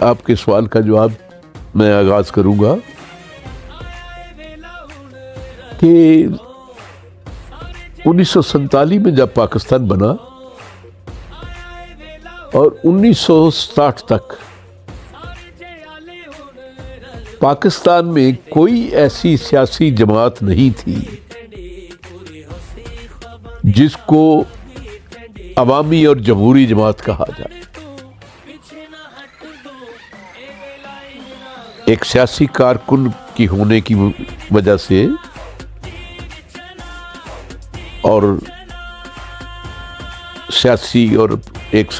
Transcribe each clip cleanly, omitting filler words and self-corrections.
آپ کے سوال کا جواب میں آغاز کروں گا کہ 1947 میں جب پاکستان بنا اور 1960 تک پاکستان میں کوئی ایسی سیاسی جماعت نہیں تھی جس کو عوامی اور جمہوری جماعت کہا جائے. ایک سیاسی کارکن کی ہونے کی وجہ سے اور سیاسی اور ایک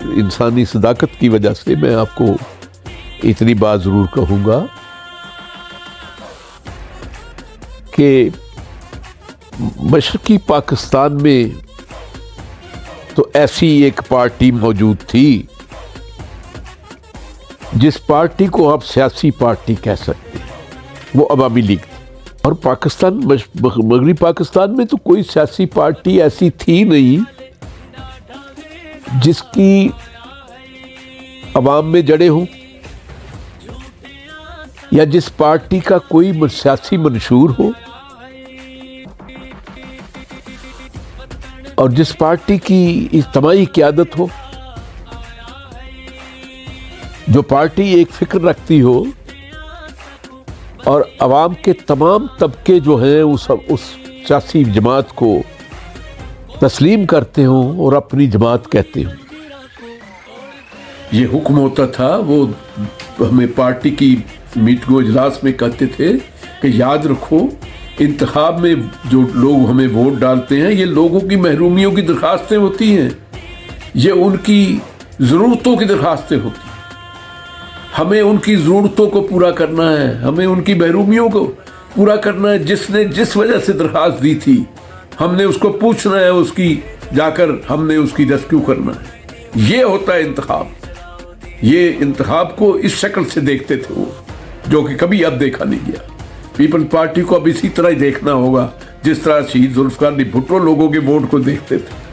انسانی صداقت کی وجہ سے میں آپ کو اتنی بات ضرور کہوں گا کہ مشرقی پاکستان میں تو ایسی ایک پارٹی موجود تھی جس پارٹی کو آپ سیاسی پارٹی کہہ سکتے ہیں، وہ عوامی لیگ تھی. اور پاکستان مغربی پاکستان میں تو کوئی سیاسی پارٹی ایسی تھی نہیں جس کی عوام میں جڑے ہوں یا جس پارٹی کا کوئی سیاسی منشور ہو اور جس پارٹی کی اجتماعی قیادت ہو، جو پارٹی ایک فکر رکھتی ہو اور عوام کے تمام طبقے جو ہیں اس سیاسی جماعت کو تسلیم کرتے ہوں اور اپنی جماعت کہتے ہوں. یہ حکم ہوتا تھا، وہ ہمیں پارٹی کی میٹنگ و اجلاس میں کہتے تھے کہ یاد رکھو انتخاب میں جو لوگ ہمیں ووٹ ڈالتے ہیں یہ لوگوں کی محرومیوں کی درخواستیں ہوتی ہیں، یہ ان کی ضرورتوں کی درخواستیں ہوتی ہیں. ہمیں ان کی ضرورتوں کو پورا کرنا ہے، ہمیں ان کی محرومیوں کو پورا کرنا ہے. جس نے جس وجہ سے درخواست دی تھی ہم نے اس کو پوچھنا ہے، اس کی جا کر ہم نے اس کی ریسکیو کرنا ہے. یہ ہوتا ہے انتخاب. یہ انتخاب کو اس شکل سے دیکھتے تھے وہ، جو کہ کبھی اب دیکھا نہیں گیا. پیپل پارٹی کو اب اسی طرح ہی دیکھنا ہوگا جس طرح شہید ذوالفقار علی بھٹو لوگوں کے ووٹ کو دیکھتے تھے.